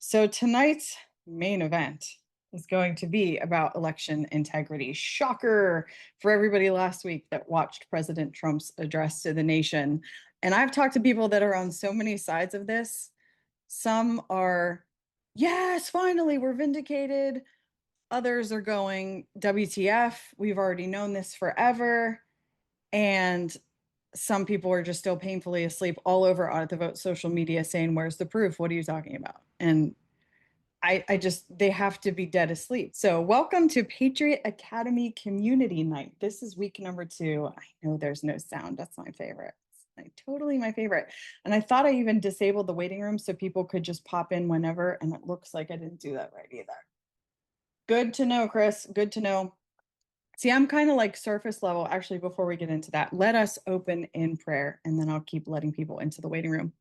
So tonight's main event is going to be about election integrity. Shocker for everybody last week that watched President Trump's address to the nation. And I've talked to people that are on so many sides of this. Some are, yes, finally, we're vindicated. Others are going, WTF, we've already known this forever. And some people are just still painfully asleep all over Audit the Vote social media saying, where's the proof? What are you talking about? And they have to be dead asleep. So welcome to Patriot Academy Community Night. This is week number 2. I know there's no sound. That's my favorite. Totally my favorite. And I thought I even disabled the waiting room so people could just pop in whenever. And it looks like I didn't do that right either. Good to know, Chris. Good to know. See, I'm kind of like surface level. Actually, before we get into that, let us open in prayer, and then I'll keep letting people into the waiting room.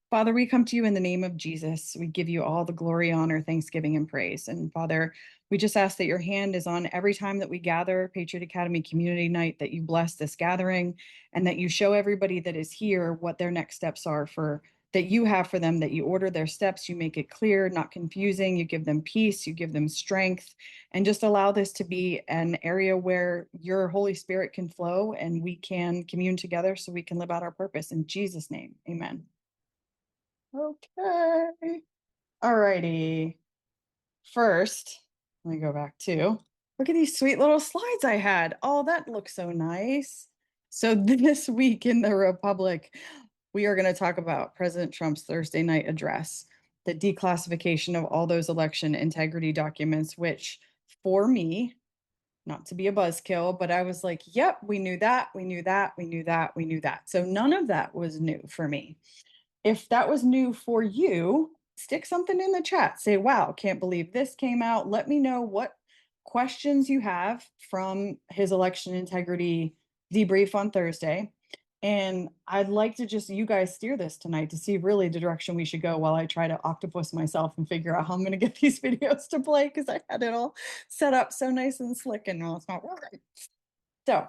Father, we come to you in the name of Jesus. We give you all the glory, honor, thanksgiving, and praise. And Father, we just ask that your hand is on every time that we gather Patriot Academy Community Night, that you bless this gathering, and that you show everybody that is here what their next steps are that you have for them, that you order their steps, you make it clear, not confusing, you give them peace, you give them strength, and just allow this to be an area where your Holy Spirit can flow and we can commune together so we can live out our purpose. In Jesus' name, amen. Okay. All righty. First, let me go back to, look at these sweet little slides I had. Oh, that looks so nice. So this week in the Republic, we are going to talk about President Trump's Thursday night address, the declassification of all those election integrity documents, which for me, not to be a buzzkill, but I was like, yep, we knew that, we knew that, we knew that, we knew that. So none of that was new for me. If that was new for you, stick something in the chat. Say, wow, can't believe this came out. Let me know what questions you have from his election integrity debrief on Thursday. And I'd like to just you guys steer this tonight to see really the direction we should go while I try to octopus myself and figure out how I'm going to get these videos to play, because I had it all set up so nice and slick and it's not working. So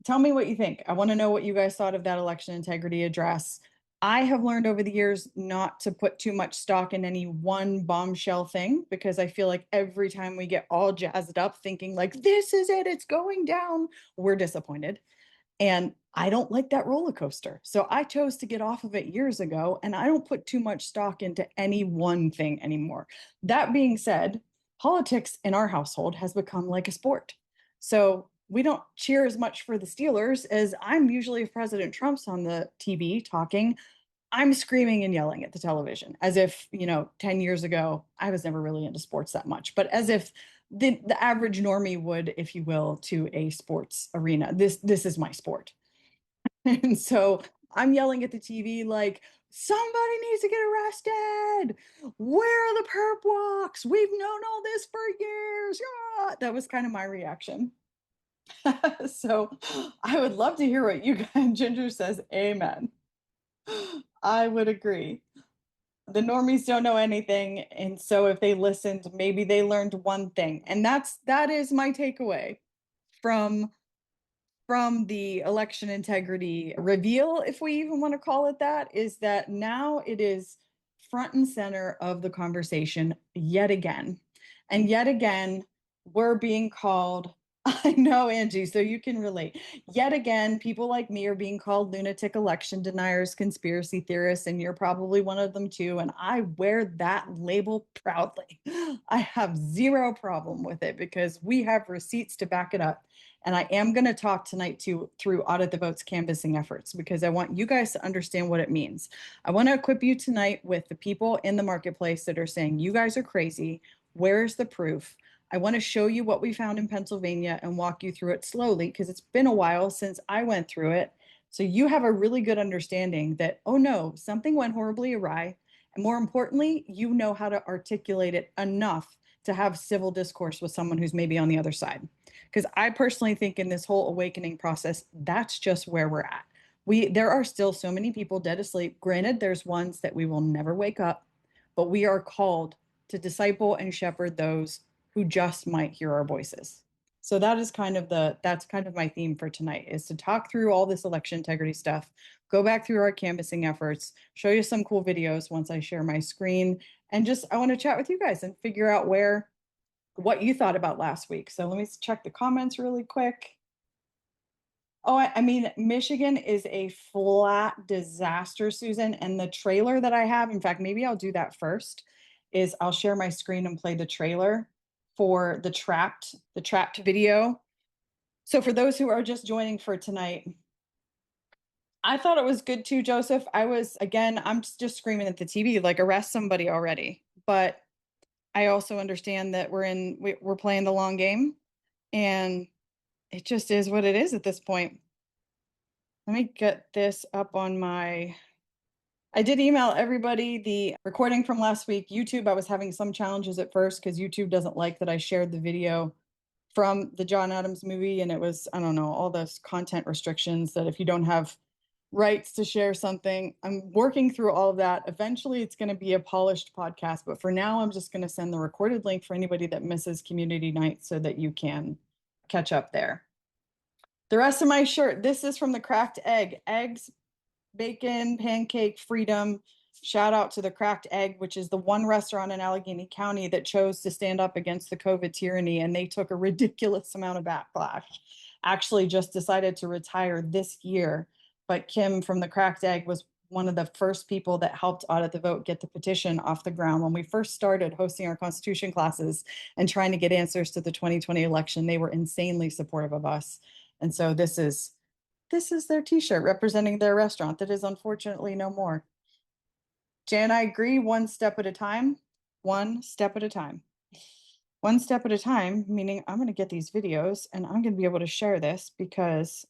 tell me what you think. I want to know what you guys thought of that election integrity address. I have learned over the years not to put too much stock in any one bombshell thing, because I feel like every time we get all jazzed up thinking like, this is it, it's going down, we're disappointed. And I don't like that roller coaster. So I chose to get off of it years ago, and I don't put too much stock into any one thing anymore. That being said, politics in our household has become like a sport. So we don't cheer as much for the Steelers as I'm usually, if President Trump's on the TV talking, I'm screaming and yelling at the television as if, 10 years ago, I was never really into sports that much, but as if the average normie would, if you will, to a sports arena. This is my sport. And so I'm yelling at the TV like, somebody needs to get arrested. Where are the perp walks? We've known all this for years. Yeah. That was kind of my reaction. So I would love to hear what you guys, Ginger says, amen. I would agree. The normies don't know anything. And so if they listened, maybe they learned one thing. And that is my takeaway from the election integrity reveal, if we even want to call it that, is that now it is front and center of the conversation yet again. And yet again, we're being called, I know, Angie, so you can relate. Yet again, people like me are being called lunatic election deniers, conspiracy theorists, and you're probably one of them too. And I wear that label proudly. I have zero problem with it because we have receipts to back it up. And I am going to talk tonight through Audit the Vote's canvassing efforts, because I want you guys to understand what it means. I want to equip you tonight with the people in the marketplace that are saying, you guys are crazy. Where's the proof? I want to show you what we found in Pennsylvania and walk you through it slowly, because it's been a while since I went through it. So you have a really good understanding that, oh no, something went horribly awry. And more importantly, you know how to articulate it enough to have civil discourse with someone who's maybe on the other side. Because I personally think in this whole awakening process, that's just where we're at. There are still so many people dead asleep. Granted, there's ones that we will never wake up, but we are called to disciple and shepherd those who just might hear our voices. So that's kind of my theme for tonight, is to talk through all this election integrity stuff, go back through our canvassing efforts, show you some cool videos once I share my screen, And just, I want to chat with you guys and figure out what you thought about last week. So let me check the comments really quick. Oh, I mean, Michigan is a flat disaster, Susan. And the trailer that I have, in fact, maybe I'll do that first, is I'll share my screen and play the trailer for the trapped video. So for those who are just joining for tonight, I thought it was good too, Joseph. I'm just screaming at the TV, like, arrest somebody already. But I also understand that we're playing the long game, and it just is what it is at this point. Let me get this up on I did email everybody the recording from last week. YouTube, I was having some challenges at first because YouTube doesn't like that I shared the video from the John Adams movie. And it was, I don't know, all those content restrictions that if you don't have rights to share something, I'm working through all of that. Eventually it's going to be a polished podcast, but for now, I'm just going to send the recorded link for anybody that misses community night so that you can catch up there. The rest of my shirt, this is from the Cracked Egg. Eggs, bacon, pancake, freedom. Shout out to the Cracked Egg, which is the one restaurant in Allegheny County that chose to stand up against the COVID tyranny, and they took a ridiculous amount of backlash. Actually just decided to retire this year. But Kim from the Cracked Egg was one of the first people that helped Audit the Vote get the petition off the ground. When we first started hosting our Constitution classes and trying to get answers to the 2020 election, they were insanely supportive of us. And so this is their t-shirt representing their restaurant that is unfortunately no more. Jan, I agree, one step at a time, one step at a time. One step at a time, meaning I'm going to get these videos and I'm going to be able to share this because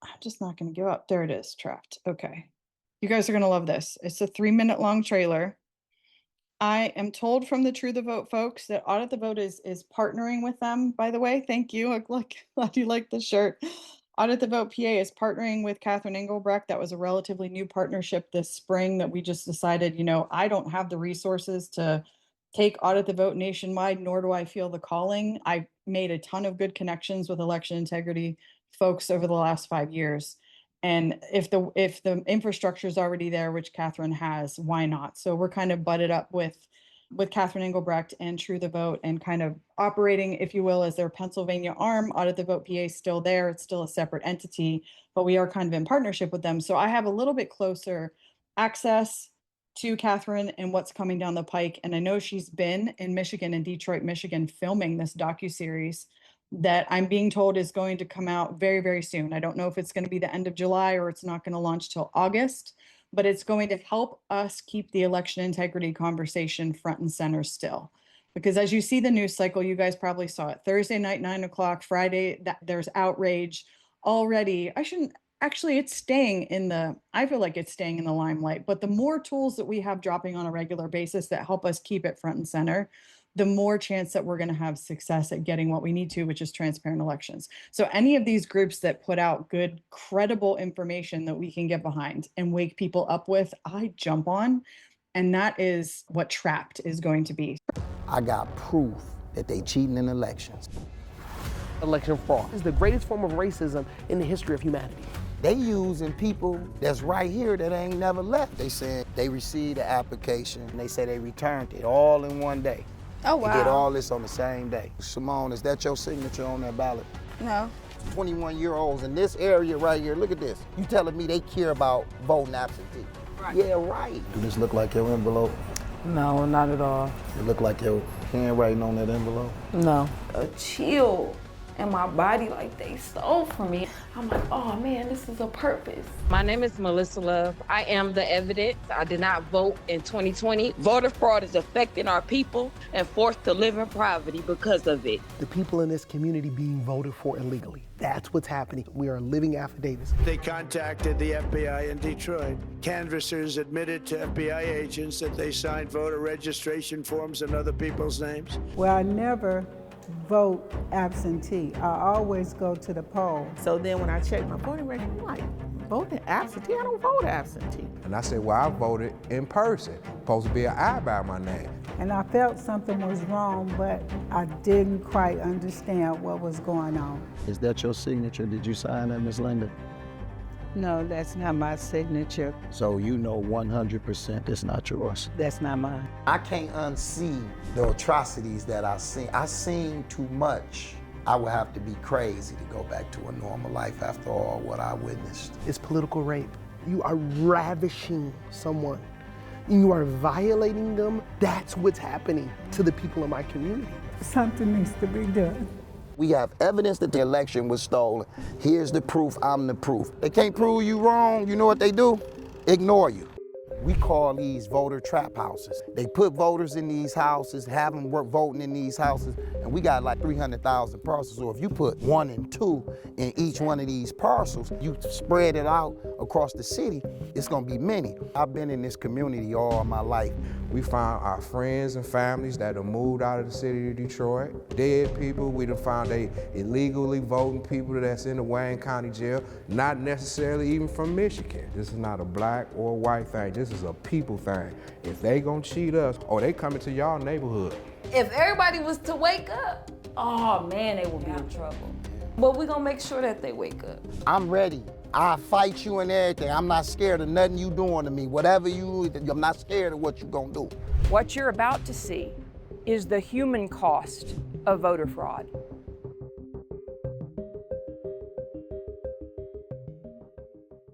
I'm just not going to give up. There it is, trapped. Okay. You guys are going to love this. It's a 3-minute long trailer. I am told from the True the Vote folks that Audit the Vote is partnering with them, by the way. Thank you. Look, glad you like the shirt. Audit the Vote PA is partnering with Catherine Engelbrecht. That was a relatively new partnership this spring that we just decided, I don't have the resources to take Audit the Vote nationwide, nor do I feel the calling. I made a ton of good connections with election integrity folks over the last 5 years. And if the infrastructure is already there, which Catherine has, why not? So we're kind of butted up with Catherine Engelbrecht and True the Vote and kind of operating, if you will, as their Pennsylvania arm. Audit the Vote PA is still there. It's still a separate entity, but we are kind of in partnership with them. So I have a little bit closer access to Catherine and what's coming down the pike. And I know she's been in Michigan and Detroit, Michigan, filming this docuseries that I'm being told is going to come out very, very soon. I don't know if it's going to be the end of July or it's not going to launch till August, but it's going to help us keep the election integrity conversation front and center still. Because as you see the news cycle, you guys probably saw it. Thursday night, 9 o'clock, Friday, there's outrage already. It's staying I feel like it's staying in the limelight, but the more tools that we have dropping on a regular basis that help us keep it front and center, the more chance that we're going to have success at getting what we need to, which is transparent elections. So any of these groups that put out good, credible information that we can get behind and wake people up with, I jump on. And that is what Trapped is going to be. I got proof that they cheating in elections. Election fraud is the greatest form of racism in the history of humanity. They using people that's right here that ain't never left. They said they received the application and they said they returned it all in one day. Oh, wow. They did all this on the same day. Simone, is that your signature on that ballot? No. 21-year-olds in this area right here, look at this. You telling me they care about voting absentee? Right. Yeah, right. Do this look like your envelope? No, not at all. It look like your handwriting on that envelope? No. A chill in my body like they stole from me. I'm like, oh man, this is a purpose. My name is Melissa Love. I am the evidence. I did not vote in 2020. Voter fraud is affecting our people and forced to live in poverty because of it. The people in this community being voted for illegally. That's what's happening. We are living affidavits. They contacted the FBI in Detroit. Canvassers admitted to FBI agents that they signed voter registration forms in other people's names. Well, I never vote absentee. I always go to the poll. So then when I check my voting record, I'm like, voting absentee? I don't vote absentee. And I said, well, I voted in person. Supposed to be an I by my name. And I felt something was wrong, but I didn't quite understand what was going on. Is that your signature? Did you sign that, Ms. Linda? No, that's not my signature. So you know 100% it's not yours. That's not mine. I can't unsee the atrocities that I've seen. I've seen too much. I would have to be crazy to go back to a normal life after all what I witnessed. It's political rape. You are ravishing someone. You are violating them. That's what's happening to the people in my community. Something needs to be done. We have evidence that the election was stolen. Here's the proof, I'm the proof. They can't prove you wrong, you know what they do? Ignore you. We call these voter trap houses. They put voters in these houses, have them work voting in these houses, and we got like 300,000 parcels. So if you put 1 and 2 in each one of these parcels, you spread it out across the city, it's gonna be many. I've been in this community all my life. We found our friends and families that have moved out of the city of Detroit. Dead people, we done found they illegally voting people that's in the Wayne County jail, not necessarily even from Michigan. This is not a black or white thing, this is a people thing. If they gonna cheat us, or they coming to y'all neighborhood. If everybody was to wake up, oh man, they would be in trouble. But we're gonna make sure that they wake up. I'm ready. I'll fight you and everything. I'm not scared of nothing you doing to me. Whatever you, I'm not scared of what you gonna do. What you're about to see is the human cost of voter fraud.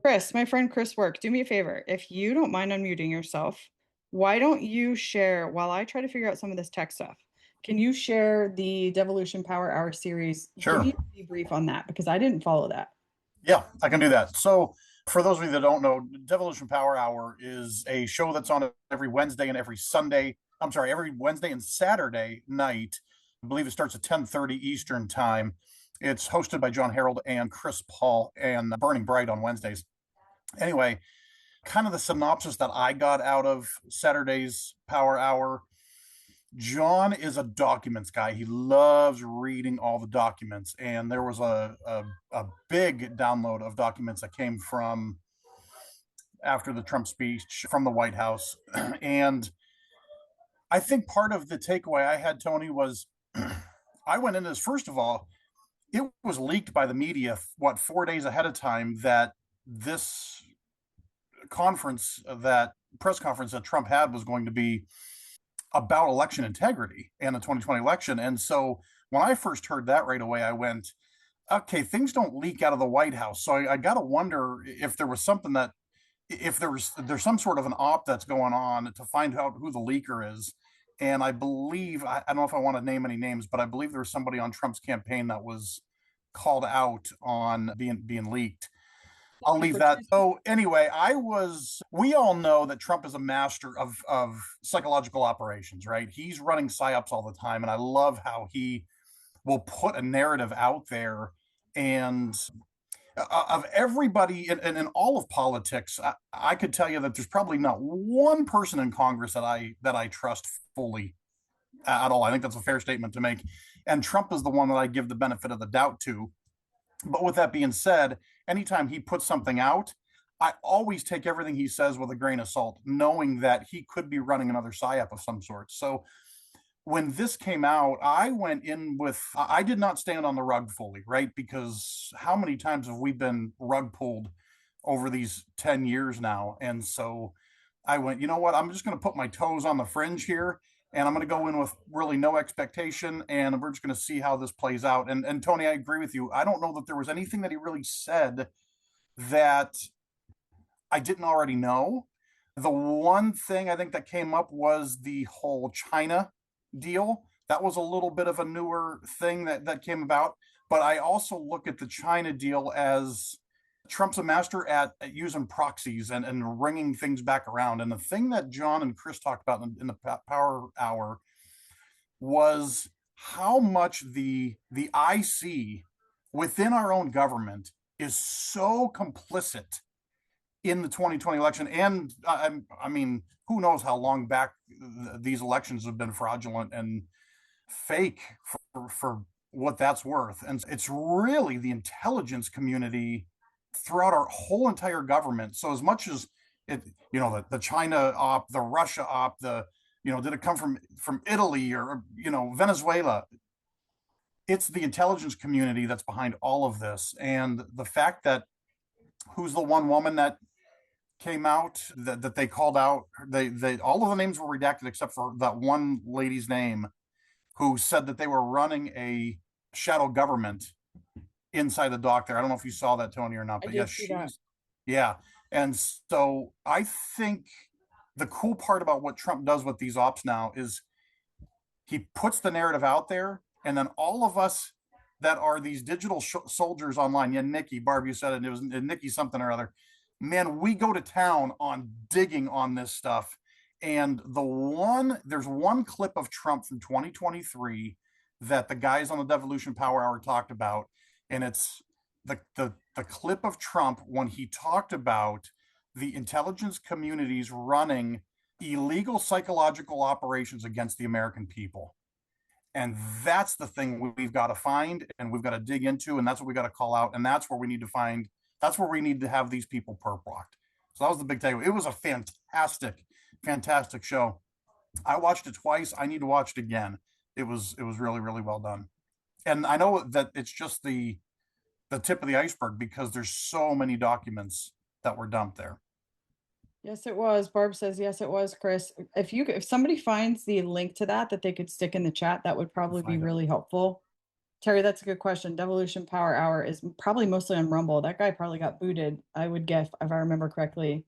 Chris, my friend Chris Work, do me a favor. If you don't mind unmuting yourself, why don't you share, while I try to figure out some of this tech stuff, can you share the Devolution Power Hour series? Sure. Give me a debrief on that, because I didn't follow that. Yeah, I can do that. So for those of you that don't know, Devolution Power Hour is a show that's on every Wednesday and every Wednesday and Saturday night. I believe it starts at 10:30 Eastern time. It's hosted by John Harold and Chris Paul and Burning Bright on Wednesdays. Anyway, kind of the synopsis that I got out of Saturday's Power Hour. John is a documents guy. He loves reading all the documents. And there was a big download of documents that came from after the Trump speech from the White House. And I think part of the takeaway I had, Tony, was I went into this, first of all, it was leaked by the media, 4 days ahead of time, that this press conference that Trump had was going to be about election integrity and the 2020 election. And so when I first heard that right away, I went, okay, things don't leak out of the White House. So I got to wonder if there was something that, if there's some sort of an op that's going on to find out who the leaker is. And I believe, I don't know if I want to name any names, but I believe there was somebody on Trump's campaign that was called out on being leaked. I'll leave that. So anyway, we all know that Trump is a master of psychological operations, right? He's running psyops all the time. And I love how he will put a narrative out there, and of everybody in all of politics, I could tell you that there's probably not one person in Congress that I trust fully at all. I think that's a fair statement to make. And Trump is the one that I give the benefit of the doubt to. But with that being said, anytime he puts something out, I always take everything he says with a grain of salt, knowing that he could be running another psyop of some sort. So when this came out, I went in with, I did not stand on the rug fully, right? Because how many times have we been rug pulled over these 10 years now? And so I went, you know what? I'm just going to put my toes on the fringe here, and I'm going to go in with really no expectation, and we're just going to see how this plays out. And Tony, I agree with you. I don't know that there was anything that he really said that I didn't already know. The one thing I think that came up was the whole China deal. That was a little bit of a newer thing that came about. But I also look at the China deal as Trump's a master at using proxies and ringing things back around. And the thing that John and Chris talked about in the Power Hour was how much the IC within our own government is so complicit in the 2020 election. And I mean, who knows how long back these elections have been fraudulent and fake for what that's worth. And it's really the intelligence community throughout our whole entire government. So as much as it, the China op, the Russia op, did it come from Italy or Venezuela? It's the intelligence community that's behind all of this. And the fact that who's the one woman that came out that they called out? They all of the names were redacted except for that one lady's name, who said that they were running a shadow government inside the dock there. I don't know if you saw that, Tony, or not, but yes, yeah. And so I think the cool part about what Trump does with these ops now is he puts the narrative out there, and then all of us that are these digital soldiers online, yeah, Nikki, Barb, you said it was Nikki something or other, man, we go to town on digging on this stuff. And there's one clip of Trump from 2023 that the guys on the Devolution Power Hour talked about, and it's the clip of Trump when he talked about the intelligence communities running illegal psychological operations against the American people. And that's the thing we've got to find, and we've got to dig into, and that's what we got to call out, and that's where we need to have these people perp blocked. So that was the big takeaway. It was a fantastic show. I watched it twice. I need to watch it again. It was really, really well done. And I know that it's just the tip of the iceberg because there's so many documents that were dumped there. Yes, it was. Barb says, yes, it was, Chris. If somebody finds the link to that they could stick in the chat, that would probably be really helpful. Terry, that's a good question. Devolution Power Hour is probably mostly on Rumble. That guy probably got booted. I would guess, if I remember correctly,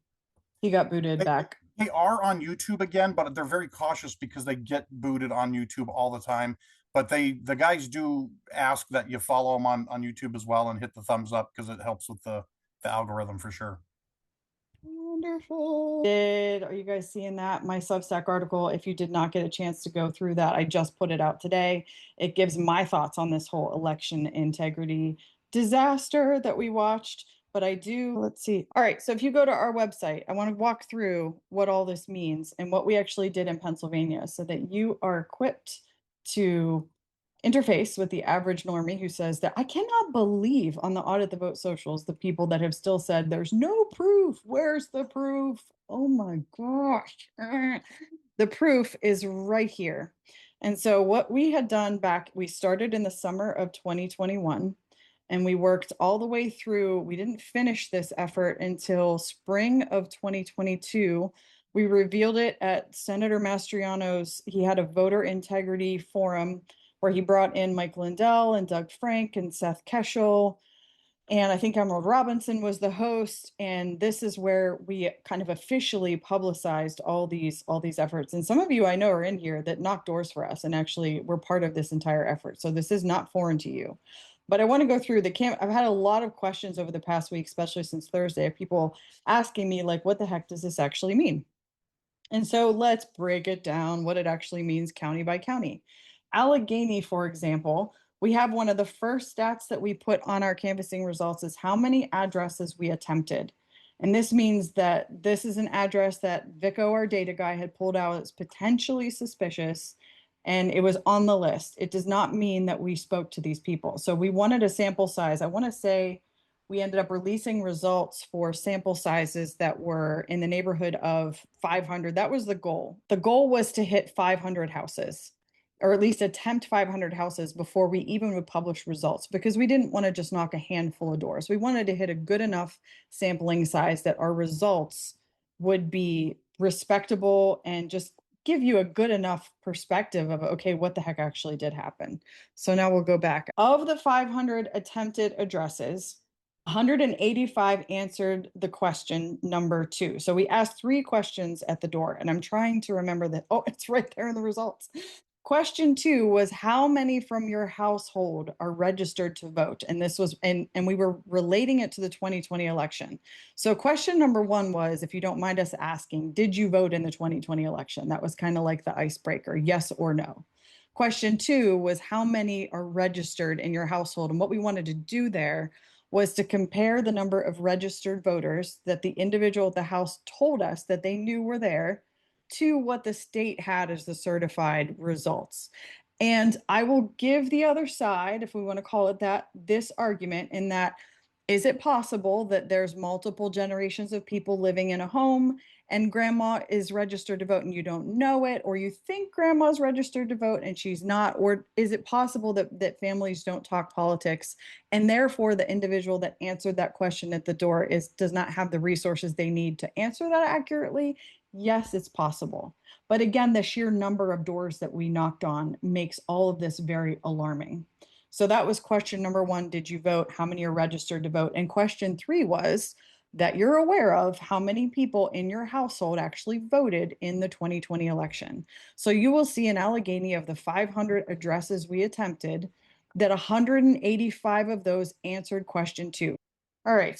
he got booted back. They are on YouTube again, but they're very cautious because they get booted on YouTube all the time. But the guys do ask that you follow them on YouTube as well and hit the thumbs up because it helps with the algorithm for sure. Wonderful. Are you guys seeing that? My Substack article, if you did not get a chance to go through that, I just put it out today. It gives my thoughts on this whole election integrity disaster that we watched. But let's see. All right. So if you go to our website, I want to walk through what all this means and what we actually did in Pennsylvania so that you are equipped to interface with the average normie who says that I cannot believe on the Audit the Vote socials, the people that have still said there's no proof. Where's the proof? Oh my gosh. The proof is right here. And so what we had done we started in the summer of 2021 and we worked all the way through. We didn't finish this effort until spring of 2022. We revealed it at Senator Mastriano's. He had a voter integrity forum where he brought in Mike Lindell and Doug Frank and Seth Keschel. And I think Emerald Robinson was the host. And this is where we kind of officially publicized all these efforts. And some of you I know are in here that knocked doors for us and actually were part of this entire effort. So this is not foreign to you. But I want to go through I've had a lot of questions over the past week, especially since Thursday, of people asking me, like, what the heck does this actually mean? And so let's break it down, what it actually means county by county. Allegheny, for example, we have one of the first stats that we put on our canvassing results is how many addresses we attempted. And this means that this is an address that Vico, our data guy, had pulled out as potentially suspicious, and it was on the list. It does not mean that we spoke to these people. So we wanted a sample size. I want to say we ended up releasing results for sample sizes that were in the neighborhood of 500. That was the goal. The goal was to hit 500 houses, or at least attempt 500 houses before we even would publish results, because we didn't want to just knock a handful of doors. We wanted to hit a good enough sampling size that our results would be respectable and just give you a good enough perspective of, okay, what the heck actually did happen. So now we'll go back. Of the 500 attempted addresses, 185 answered the question number 2. So we asked 3 questions at the door, and I'm trying to remember that. Oh, it's right there in the results. Question 2 was how many from your household are registered to vote? And this was, and we were relating it to the 2020 election. So question number 1 was, if you don't mind us asking, did you vote in the 2020 election? That was kind of like the icebreaker, yes or no. Question 2 was how many are registered in your household? And what we wanted to do there was to compare the number of registered voters that the individual at the house told us that they knew were there to what the state had as the certified results. And I will give the other side, if we want to call it that, this argument in that Is it possible that there's multiple generations of people living in a home and grandma is registered to vote and you don't know it, or you think grandma's registered to vote and she's not? Or is it possible that families don't talk politics and therefore the individual that answered that question at the door does not have the resources they need to answer that accurately? Yes, it's possible. But again, the sheer number of doors that we knocked on makes all of this very alarming. So that was question number 1. Did you vote? How many are registered to vote? And question 3 was that you're aware of how many people in your household actually voted in the 2020 election. So you will see in Allegheny, of the 500 addresses we attempted, that 185 of those answered question 2. All right.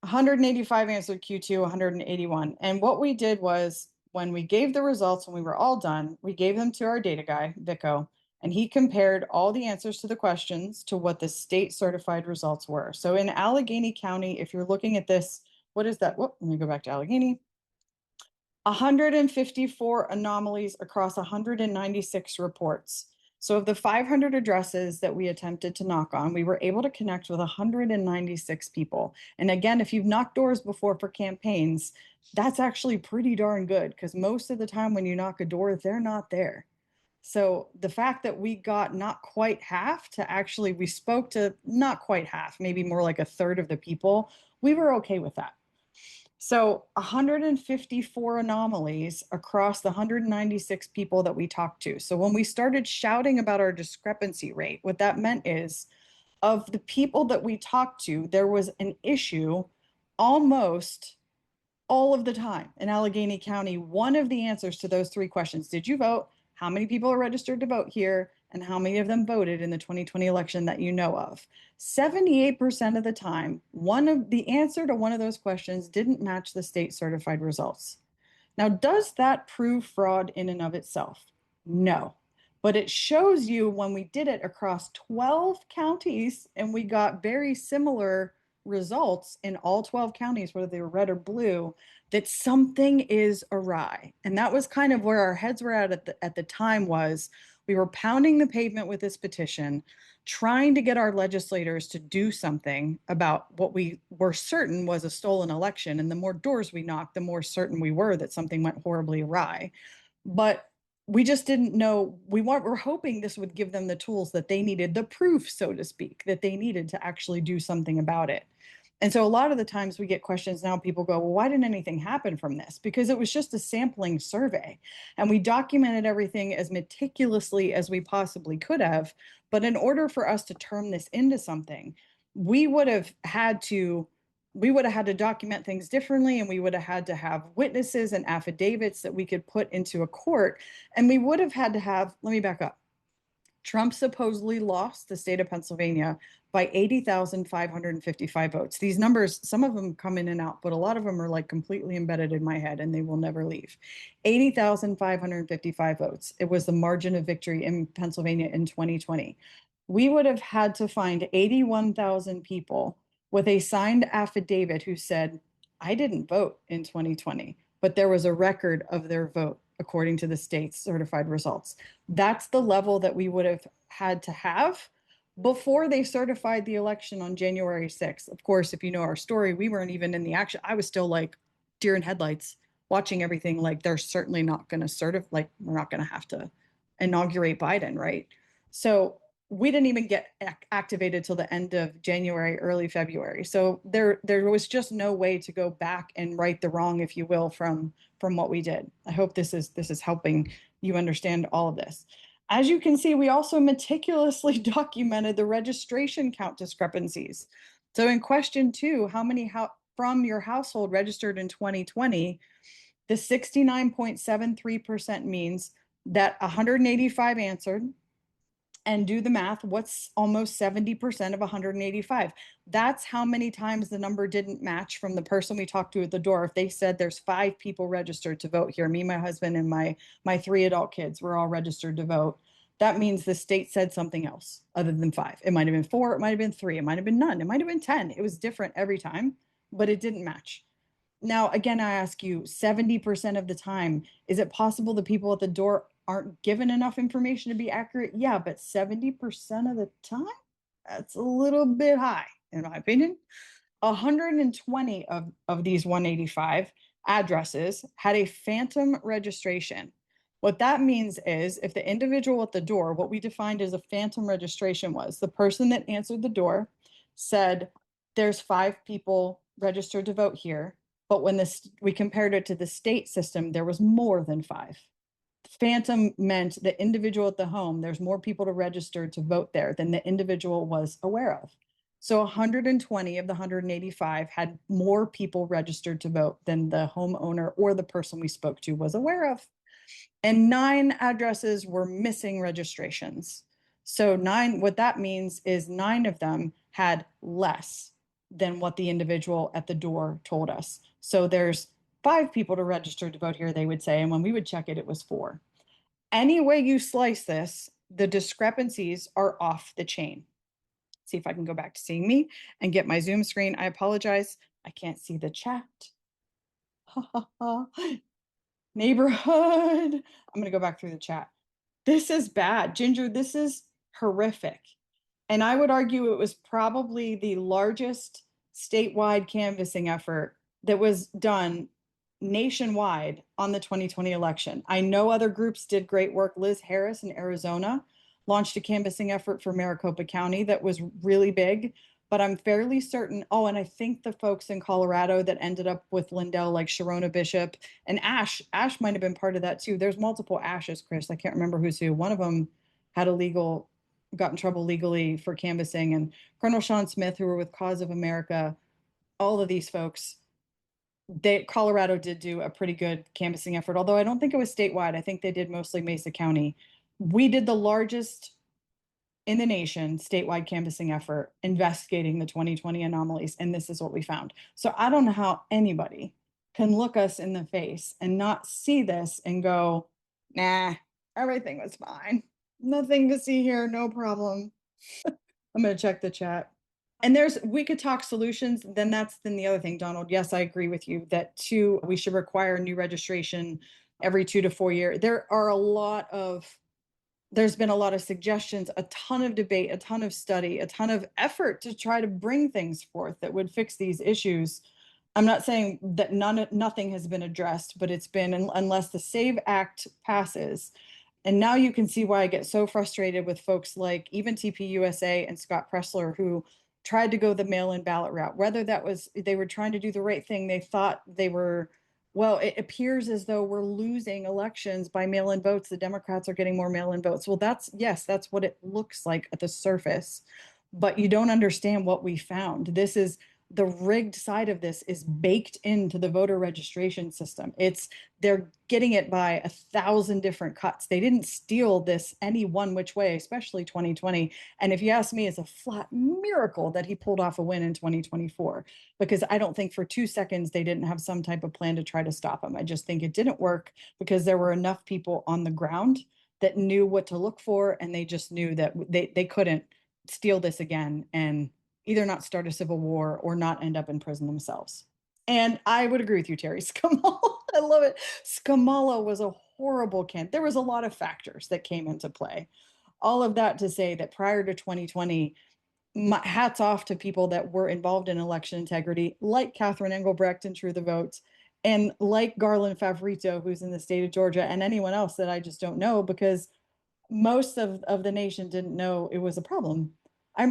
185 answered Q2, 181. And what we did was, when we gave the results, when we were all done, we gave them to our data guy, Vico, and he compared all the answers to the questions to what the state certified results were. So in Allegheny County, if you're looking at this, what is that? Whoop, let me go back to Allegheny. 154 anomalies across 196 reports. So of the 500 addresses that we attempted to knock on, we were able to connect with 196 people. And again, if you've knocked doors before for campaigns, that's actually pretty darn good, because most of the time when you knock a door, they're not there. So the fact that we got not quite half to actually, we spoke to not quite half, maybe more like a third of the people, we were okay with that. So 154 anomalies across the 196 people that we talked to. So when we started shouting about our discrepancy rate, what that meant is, of the people that we talked to, there was an issue almost all of the time in Allegheny County. One of the answers to those 3 questions, did you vote? How many people are registered to vote here? And how many of them voted in the 2020 election that you know of? 78% of the time, the answer to one of those questions didn't match the state certified results. Now, does that prove fraud in and of itself? No. But it shows you, when we did it across 12 counties and we got very similar results in all 12 counties, whether they were red or blue, that something is awry. And that was kind of where our heads were at the time. Was we were pounding the pavement with this petition, trying to get our legislators to do something about what we were certain was a stolen election. And the more doors we knocked, the more certain we were that something went horribly awry. But we just didn't know. We were hoping this would give them the tools that they needed, the proof, so to speak, that they needed to actually do something about it. And so a lot of the times we get questions now, people go, well, why didn't anything happen from this? Because it was just a sampling survey and we documented everything as meticulously as we possibly could have. But in order for us to turn this into something, we would have had to document things differently, and we would have had to have witnesses and affidavits that we could put into a court. And we would have had to have, let me back up. Trump supposedly lost the state of Pennsylvania by 80,555 votes. These numbers, some of them come in and out, but a lot of them are like completely embedded in my head and they will never leave. 80,555 votes. It was the margin of victory in Pennsylvania in 2020. We would have had to find 81,000 people with a signed affidavit who said, I didn't vote in 2020, but there was a record of their vote according to the state's certified results. That's the level that we would have had to have before they certified the election on January 6th. Of course, if you know our story, we weren't even in the action. I was still like deer in headlights, watching everything like they're certainly not going to certify, like we're not going to have to inaugurate Biden, right? So we didn't even get activated till the end of January, early February. So there was just no way to go back and right the wrong, if you will, from what we did. I hope this is helping you understand all of this. As you can see, we also meticulously documented the registration count discrepancies. So in question 2, how many from your household registered in 2020, the 69.73% means that 185 answered. And do the math, what's almost 70% of 185? That's how many times the number didn't match from the person we talked to at the door. If they said there's 5 people registered to vote here, me, my husband, and my 3 adult kids, we're all registered to vote. That means the state said something else other than 5. It might have been 4, it might have been 3, it might have been none, it might have been 10. It was different every time, but it didn't match. Now, again, I ask you, 70% of the time, is it possible the people at the door aren't given enough information to be accurate? Yeah, but 70% of the time, that's a little bit high. in my opinion. 120 of these 185 addresses had a phantom registration. What that means is if the individual at the door, what we defined as a phantom registration was the person that answered the door said, there's 5 people registered to vote here. But when we compared it to the state system, there was more than 5. Phantom meant the individual at the home, there's more people to register to vote there than the individual was aware of. So 120 of the 185 had more people registered to vote than the homeowner or the person we spoke to was aware of. And 9 addresses were missing registrations. So 9, what that means is 9 of them had less than what the individual at the door told us. So there's 5 people to register to vote here, they would say. And when we would check it, it was 4. Any way you slice this, the discrepancies are off the chain. See if I can go back to seeing me and get my Zoom screen. I apologize. I can't see the chat. Neighborhood. I'm going to go back through the chat. This is bad. Ginger, this is horrific. And I would argue it was probably the largest statewide canvassing effort that was done nationwide on the 2020 election. I know other groups did great work. Liz Harris in Arizona launched a canvassing effort for Maricopa County that was really big, but I'm fairly certain, oh, and I think the folks in Colorado that ended up with Lindell, like Sharona Bishop and Ash might have been part of that too. There's multiple Ashes, Chris. I can't remember who's who. One of them had got in trouble legally for canvassing, and Colonel Sean Smith, who were with Cause of America, all of these folks, Colorado did do a pretty good canvassing effort, although I don't think it was statewide. I think they did mostly Mesa County. We did the largest in the nation statewide canvassing effort investigating the 2020 anomalies, and this is what we found. So I don't know how anybody can look us in the face and not see this and go, nah, everything was fine. Nothing to see here, no problem. I'm going to check the chat. And we could talk solutions. Then the other thing, Donald. Yes, I agree with you that we should require new registration every 2 to 4 years. There's been a lot of suggestions, a ton of debate, a ton of study, a ton of effort to try to bring things forth that would fix these issues. I'm not saying that nothing has been addressed, but it's been, unless the SAVE Act passes. And now you can see why I get so frustrated with folks like even TPUSA and Scott Pressler, who tried to go the mail-in ballot route. Whether that was they were trying to do the right thing, they thought they were, well, it appears as though we're losing elections by mail-in votes. The Democrats are getting more mail-in votes. Well, that's what it looks like at the surface, but you don't understand what we found. This is the rigged side of this is baked into the voter registration system. They're getting it by 1,000 different cuts. They didn't steal this any one which way, especially 2020. And if you ask me, it's a flat miracle that he pulled off a win in 2024, because I don't think for 2 seconds they didn't have some type of plan to try to stop him. I just think it didn't work because there were enough people on the ground that knew what to look for, and they just knew that they couldn't steal this again and either not start a civil war or not end up in prison themselves. And I would agree with you, Terry. Skamala, I love it. Skamala was a horrible candidate. There was a lot of factors that came into play. All of that to say that prior to 2020, hats off to people that were involved in election integrity, like Catherine Engelbrecht and True the Vote, and like Garland Favorito, who's in the state of Georgia, and anyone else that I just don't know, because most of the nation didn't know it was a problem.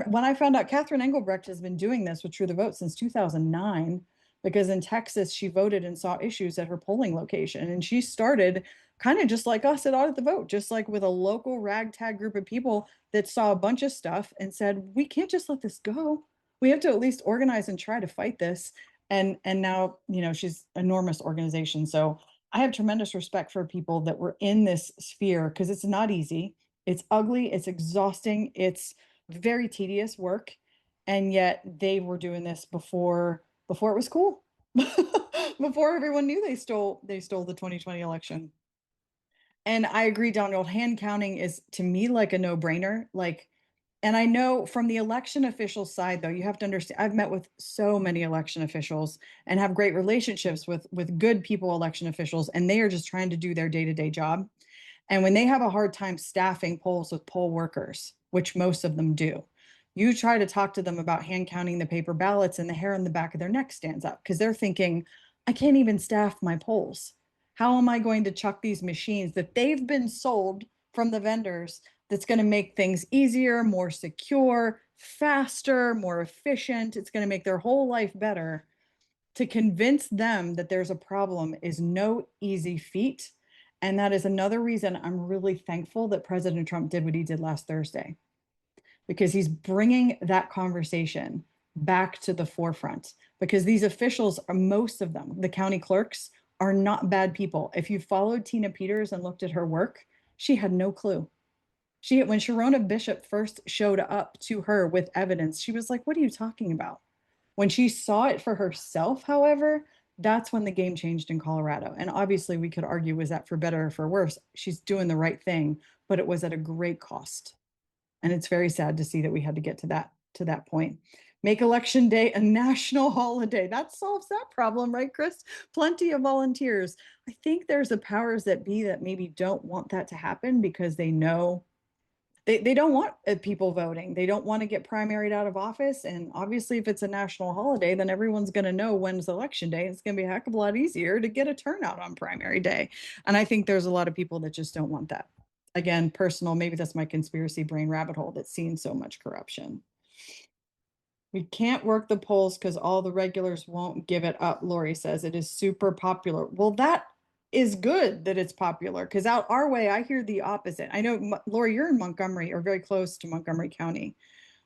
When I found out, Catherine Engelbrecht has been doing this with True the Vote since 2009, because in Texas, she voted and saw issues at her polling location. And she started kind of just like us at Audit the Vote, just like with a local ragtag group of people that saw a bunch of stuff and said, we can't just let this go. We have to at least organize and try to fight this. And now, she's an enormous organization. So I have tremendous respect for people that were in this sphere, because it's not easy. It's ugly. It's exhausting. It's very tedious work, and yet they were doing this before it was cool. Before everyone knew they stole the 2020 election. And I agree, Donald, hand counting is to me like a no-brainer. And I know from the election official side, though, you have to understand, I've met with so many election officials and have great relationships with good people, election officials, and they are just trying to do their day-to-day job. And when they have a hard time staffing polls with poll workers, which most of them do, You try to talk to them about hand counting the paper ballots and the hair on the back of their neck stands up because they're thinking, I can't even staff my polls. How am I going to chuck these machines that they've been sold from the vendors that's going to make things easier, more secure, faster, more efficient? It's going to make their whole life better. To convince them that there's a problem is no easy feat. And that is another reason I'm really thankful that President Trump did what he did last Thursday, because he's bringing that conversation back to the forefront, because these officials are, most of them, the county clerks, are not bad people. If you followed Tina Peters and looked at her work, she had no clue. When Sharona Bishop first showed up to her with evidence, she was like, what are you talking about? When she saw it for herself, however, that's when the game changed in Colorado. And obviously we could argue, was that for better or for worse? She's doing the right thing, but it was at a great cost. And it's very sad to see that we had to get to that point. Make Election Day a national holiday. That solves that problem, right, Chris? Plenty of volunteers. I think there's the powers that be that maybe don't want that to happen because they know they don't want people voting. They don't want to get primaried out of office. And obviously, if it's a national holiday, then everyone's going to know when's Election Day. It's going to be a heck of a lot easier to get a turnout on primary day. And I think there's a lot of people that just don't want that. Again, personal, maybe that's my conspiracy brain rabbit hole that's seen so much corruption. We can't work the polls because all the regulars won't give it up, Lori says. It is super popular. Well, that is good that it's popular, because out our way, I hear the opposite. I know, Lori, you're in Montgomery or very close to Montgomery County,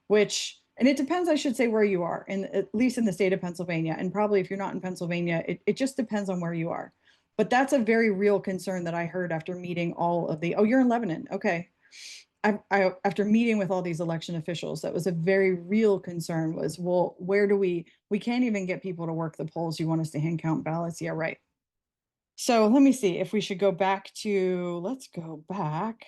and it depends, I should say, where you are, at least in the state of Pennsylvania. And probably if you're not in Pennsylvania, it just depends on where you are. But that's a very real concern that I heard after meeting all of oh, you're in Lebanon. Okay. After meeting with all these election officials, that was a very real concern was, well, where do we can't even get people to work the polls. You want us to hand count ballots? Yeah, right. So let me see if we should go back to, let's go back.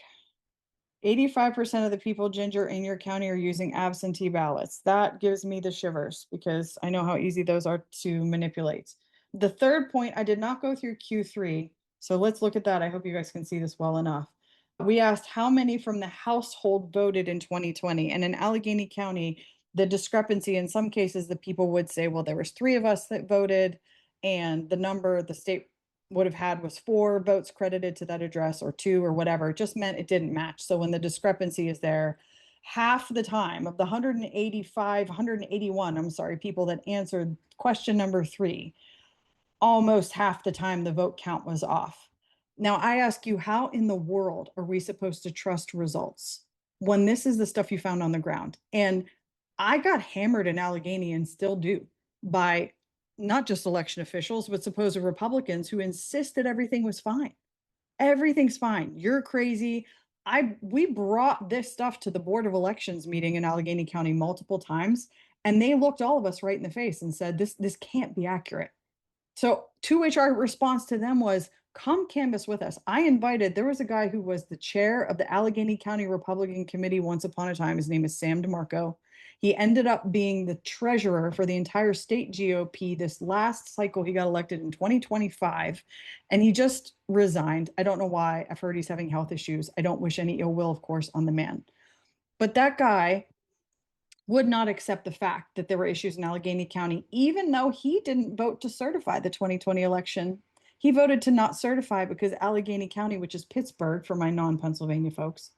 85% of the people, Ginger, in your county are using absentee ballots. That gives me the shivers because I know how easy those are to manipulate. The third point, I did not go through Q3. So let's look at that. I hope you guys can see this well enough. We asked how many from the household voted in 2020. And in Allegheny County, the discrepancy, in some cases, the people would say, well, there was 3 of us that voted, and the number the state would have had was 4 votes credited to that address or 2 or whatever. It just meant it didn't match. So when the discrepancy is there, half the time of the 181, people that answered question number 3, almost half the time the vote count was off. Now I ask you, how in the world are we supposed to trust results when this is the stuff you found on the ground? And I got hammered in Allegheny, and still do, by not just election officials, but supposed Republicans who insist that everything was fine. Everything's fine. You're crazy. We brought this stuff to the Board of Elections meeting in Allegheny County multiple times, and they looked all of us right in the face and said, this can't be accurate. So to which our response to them was, come canvass with us. There was a guy who was the chair of the Allegheny County Republican Committee once upon a time. His name is Sam DeMarco. He ended up being the treasurer for the entire state GOP. This last cycle, he got elected in 2025, and he just resigned. I don't know why. I've heard he's having health issues. I don't wish any ill will, of course, on the man. But that guy would not accept the fact that there were issues in Allegheny County, even though he didn't vote to certify the 2020 election. He voted to not certify because Allegheny County, which is Pittsburgh for my non-Pennsylvania folks,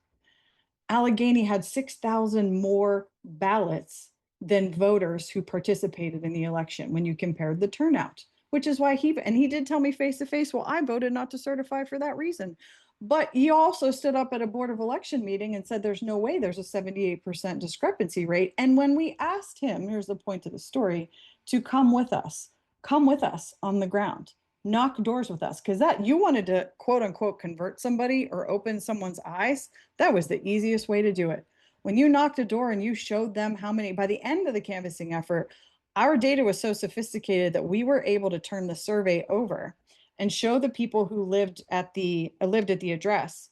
Allegheny had 6,000 more ballots than voters who participated in the election when you compared the turnout, which is why he did tell me face to face, well, I voted not to certify for that reason. But he also stood up at a Board of Election meeting and said, there's no way there's a 78% discrepancy rate. And when we asked him, here's the point of the story, to come with us on the ground, knock doors with us, because that you wanted to quote unquote convert somebody or open someone's eyes. That was the easiest way to do it. When you knocked a door and you showed them how many, by the end of the canvassing effort, our data was so sophisticated that we were able to turn the survey over and show the people who lived at the address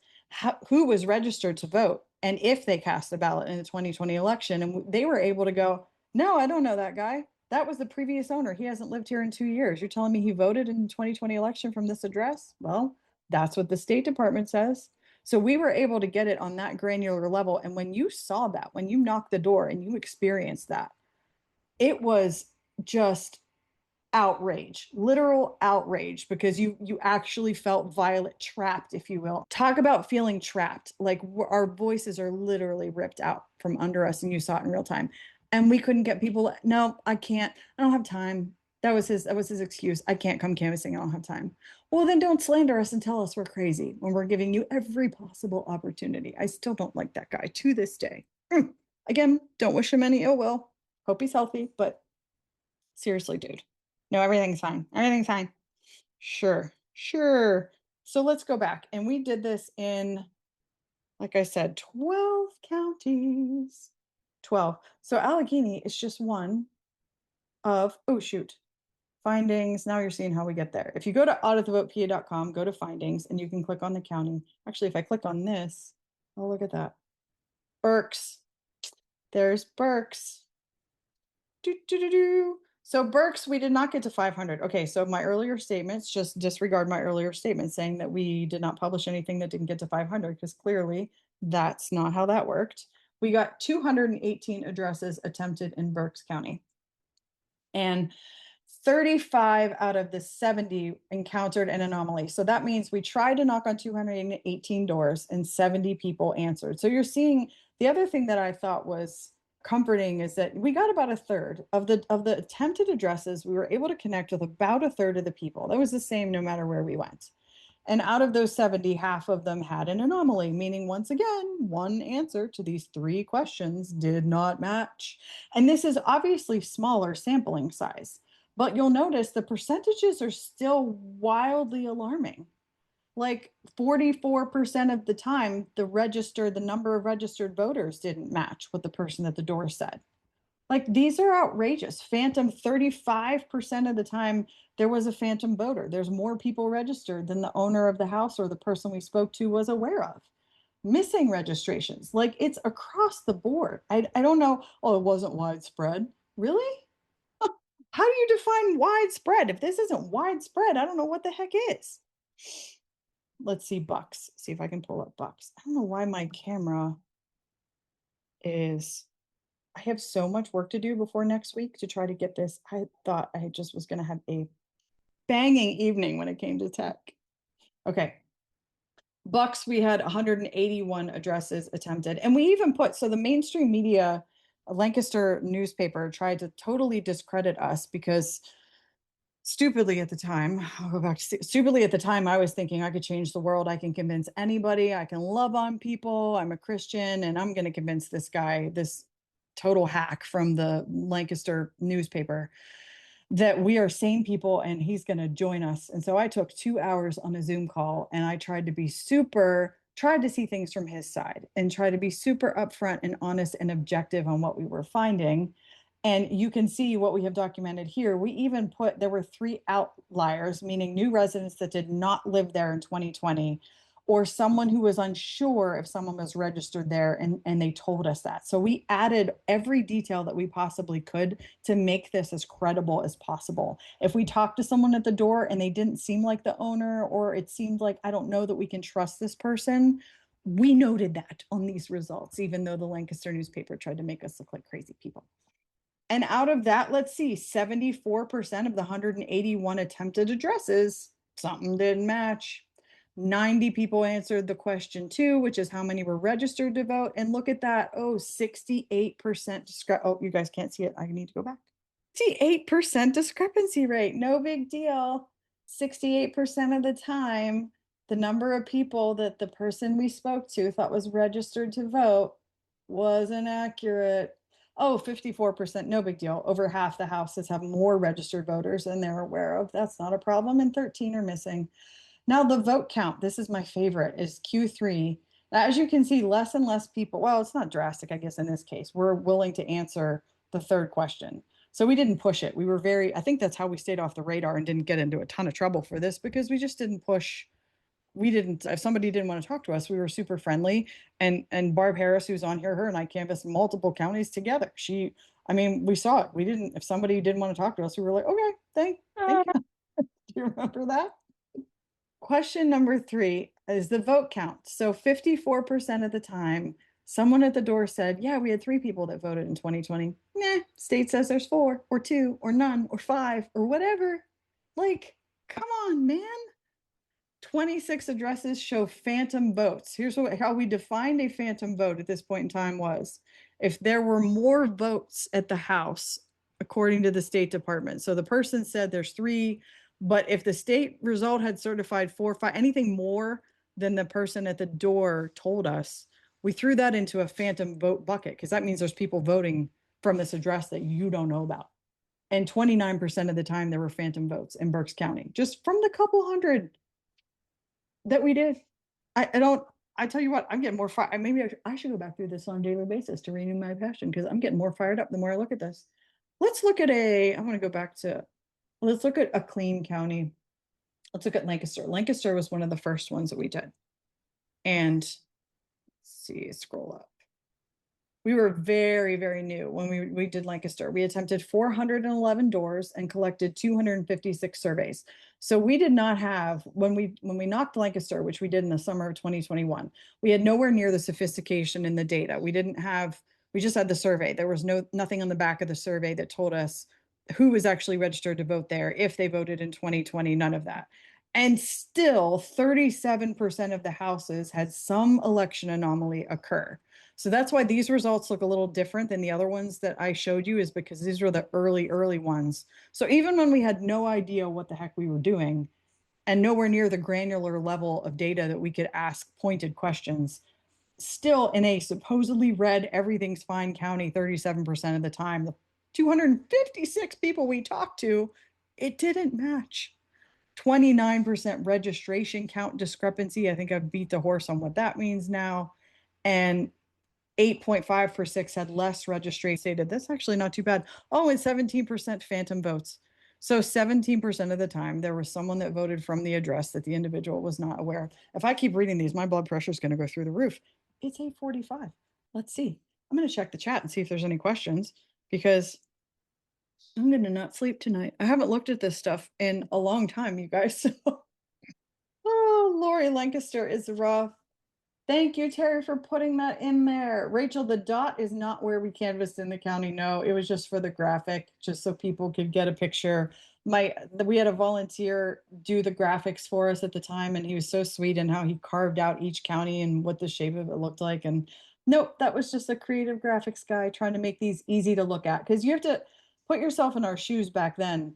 who was registered to vote and if they cast a ballot in the 2020 election. And they were able to go, no, I don't know that guy. That was the previous owner. He hasn't lived here in 2 years. You're telling me he voted in the 2020 election from this address? Well, that's what the State Department says. So we were able to get it on that granular level. And when you saw that, when you knocked the door and you experienced that, it was just outrage, literal outrage, because you actually felt Violet trapped, if you will. Talk about feeling trapped. Like our voices are literally ripped out from under us, and you saw it in real time. And we couldn't get people. No, I can't. I don't have time. That was his excuse. I can't come canvassing. I don't have time. Well, then don't slander us and tell us we're crazy when we're giving you every possible opportunity. I still don't like that guy to this day. Again, don't wish him any ill will. Hope he's healthy, but seriously, dude. No, everything's fine. Everything's fine. Sure. So let's go back. And we did this in, like I said, 12 counties. 12. So Allegheny is just one of, oh, shoot. Findings. Now you're seeing how we get there. If you go to auditthevotepA.com, go to findings, and you can click on the county. Actually, if I click on this, oh, look at that. Berks. There's Berks. So Berks, we did not get to 500. Okay, so my earlier statements, just disregard my earlier statement saying that we did not publish anything that didn't get to 500, because clearly that's not how that worked. We got 218 addresses attempted in Berks County. And 35 out of the 70 encountered an anomaly. So that means we tried to knock on 218 doors and 70 people answered. So you're seeing, the other thing that I thought was comforting is that we got about a third of the attempted addresses. We were able to connect with about a third of the people. That was the same no matter where we went. And out of those 70, half of them had an anomaly, meaning once again, one answer to these 3 questions did not match. And this is obviously smaller sampling size, but you'll notice the percentages are still wildly alarming. Like 44% of the time, the number of registered voters didn't match what the person at the door said. Like, these are outrageous. Phantom, 35% of the time there was a phantom voter. There's more people registered than the owner of the house or the person we spoke to was aware of. Missing registrations, like, it's across the board. I don't know. Oh, it wasn't widespread. Really? How do you define widespread? If this isn't widespread, I don't know what the heck is. Let's see Bucks. See if I can pull up Bucks. I don't know why my camera is, I have so much work to do before next week to try to get this. I thought I just was going to have a banging evening when it came to tech. Okay. Bucks, we had 181 addresses attempted. And we even put, so the mainstream media, a Lancaster newspaper, tried to totally discredit us because stupidly at the time, I'll go back to stupidly at the time, I was thinking I could change the world. I can convince anybody. I can love on people. I'm a Christian, and I'm going to convince this guy, this total hack from the Lancaster newspaper, that we are sane people and he's going to join us. And so I took 2 hours on a Zoom call, and I tried to see things from his side and try to be super upfront and honest and objective on what we were finding. And you can see what we have documented here. We even put, there were 3 outliers, meaning new residents that did not live there in 2020, or someone who was unsure if someone was registered there, and they told us that. So we added every detail that we possibly could to make this as credible as possible. If we talked to someone at the door and they didn't seem like the owner, or it seemed like, I don't know that we can trust this person, we noted that on these results, even though the Lancaster newspaper tried to make us look like crazy people. And out of that, let's see, 74% of the 181 attempted addresses, something didn't match. 90 people answered the question 2, which is how many were registered to vote. And look at that. Oh, 68% oh, you guys can't see it. I need to go back. 68% discrepancy rate. No big deal. 68% of the time, the number of people that the person we spoke to thought was registered to vote wasn't accurate. Oh, 54%, no big deal. Over half the houses have more registered voters than they're aware of. That's not a problem, and 13 are missing. Now the vote count, this is my favorite, is Q3. As you can see, less and less people, well, it's not drastic, I guess in this case, we're willing to answer the 3rd question. So we didn't push it. We were I think that's how we stayed off the radar and didn't get into a ton of trouble for this, because we just didn't push. If somebody didn't want to talk to us, we were super friendly. And Barb Harris, who's on here, her and I canvassed multiple counties together. We saw it. If somebody didn't want to talk to us, we were like, okay, thank you. Do you remember that? Question number 3. is the vote count. So 54% of the time, someone at the door said, yeah, we had 3 people that voted in 2020. Nah, state says there's 4 or 2 or none or 5 or whatever. Like, come on, man. 26 addresses show phantom votes. Here's how we defined a phantom vote at this point in time was if there were more votes at the House, according to the State Department. So the person said there's 3, but if the state result had certified 4, 5, anything more than the person at the door told us, we threw that into a phantom vote bucket because that means there's people voting from this address that you don't know about. And 29% of the time there were phantom votes in Berks County, just from the couple hundred that we did. I tell you what, I'm getting more fired. Maybe I should go back through this on a daily basis to renew my passion because I'm getting more fired up the more I look at this. Let's look at let's look at a clean county. Let's look at Lancaster. Lancaster was one of the first ones that we did. And let's see, scroll up. We were very, very new when we did Lancaster. We attempted 411 doors and collected 256 surveys. So we did not have, when we knocked Lancaster, which we did in the summer of 2021, we had nowhere near the sophistication in the data. We just had the survey. There was nothing on the back of the survey that told us who was actually registered to vote there, if they voted in 2020, none of that. And still 37% of the houses had some election anomaly occur. So that's why these results look a little different than the other ones that I showed you, is because these were the early ones. So even when we had no idea what the heck we were doing and nowhere near the granular level of data that we could ask pointed questions, still in a supposedly red, everything's fine county 37% of the time, the 256 people we talked to, it didn't match. 29% registration count discrepancy. I think I've beat the horse on what that means now. And 8.5 for 6 had less registration stated. That's actually not too bad. Oh, and 17% phantom votes. So 17% of the time, there was someone that voted from the address that the individual was not aware of. If I keep reading these, my blood pressure is going to go through the roof. It's 8:45. Let's see. I'm going to check the chat and see if there's any questions, because I'm going to not sleep tonight. I haven't looked at this stuff in a long time, you guys. Oh, Lori, Lancaster is rough. Thank you, Terry, for putting that in there. Rachel, the dot is not where we canvassed in the county. No, it was just for the graphic, just so people could get a picture. We had a volunteer do the graphics for us at the time, and he was so sweet in how he carved out each county and what the shape of it looked like. And nope, that was just a creative graphics guy trying to make these easy to look at, because you have to put yourself in our shoes back then.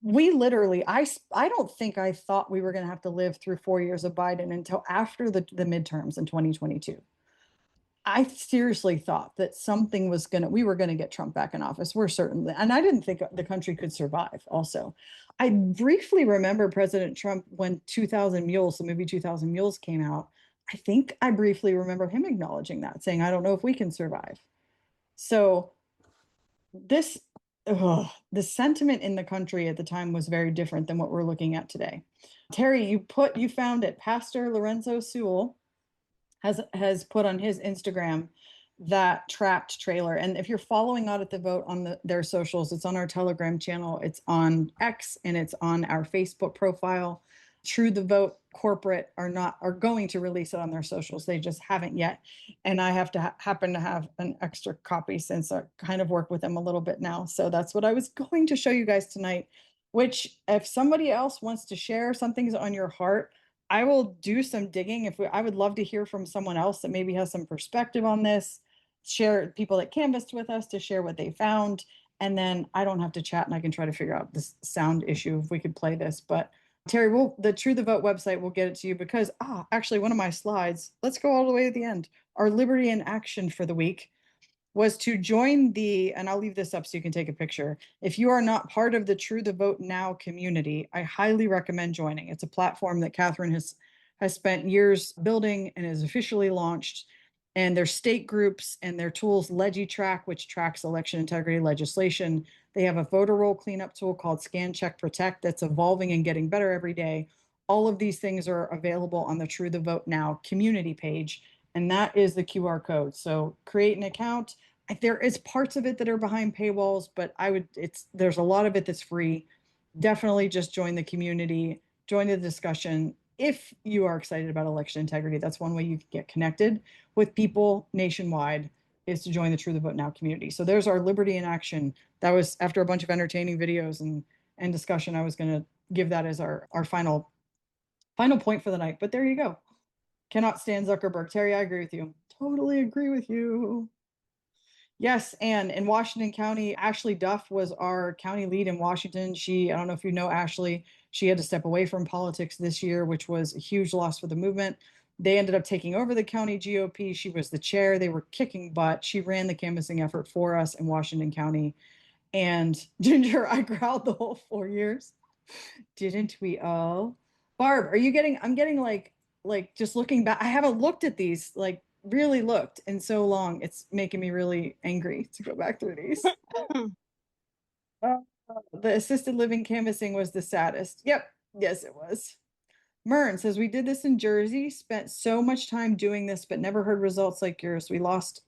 We literally, I don't think I thought we were going to have to live through 4 years of Biden until after the midterms in 2022. I seriously thought that we were going to get Trump back in office. We're certainly, and I didn't think the country could survive also. I briefly remember President Trump when 2000 Mules, the movie 2000 Mules came out. I think I briefly remember him acknowledging that, saying, I don't know if we can survive. So the sentiment in the country at the time was very different than what we're looking at today. Terry, you found it. Pastor Lorenzo Sewell has put on his Instagram that trapped trailer. And if you're following Audit the Vote on their socials, it's on our Telegram channel, it's on X, and it's on our Facebook profile. True the Vote corporate are going to release it on their socials. They just haven't yet. And I have to happen to have an extra copy since I kind of work with them a little bit now. So that's what I was going to show you guys tonight, which if somebody else wants to share something's on your heart, I will do some digging. I would love to hear from someone else that maybe has some perspective on this, share people that canvassed with us to share what they found. And then I don't have to chat and I can try to figure out this sound issue if we could play this. But Terry, the True the Vote website will get it to you, because actually one of my slides, let's go all the way to the end. Our Liberty in Action for the week was to join and I'll leave this up so you can take a picture. If you are not part of the True the Vote Now community, I highly recommend joining. It's a platform that Catherine has spent years building and is officially launched. And their state groups and their tools, LegiTrack, which tracks election integrity legislation. They have a voter roll cleanup tool called Scan, Check, Protect that's evolving and getting better every day. All of these things are available on the True the Vote Now community page, and that is the QR code. So create an account. There is parts of it that are behind paywalls, but there's a lot of it that's free. Definitely just join the community, join the discussion. if you are excited about election integrity, that's one way you can get connected with people nationwide, is to join the True the Vote Now community. So there's our Liberty in Action. That was after a bunch of entertaining videos and discussion. I was going to give that as our final point for the night. But there you go. Cannot stand Zuckerberg. Terry, I agree with you. Totally agree with you. Yes, and in Washington County, Ashley Duff was our county lead in Washington. I don't know if you know Ashley, she had to step away from politics this year, which was a huge loss for the movement. They ended up taking over the county GOP. She was the chair. They were kicking butt. She ran the canvassing effort for us in Washington County. And Ginger, I growled the whole 4 years. Didn't we all? Barb, I'm getting like just looking back. I haven't looked at these, like really looked in so long. It's making me really angry to go back through these. The assisted living canvassing was the saddest. Yep. Yes, it was. Mern says, we did this in Jersey, spent so much time doing this, but never heard results like yours. We lost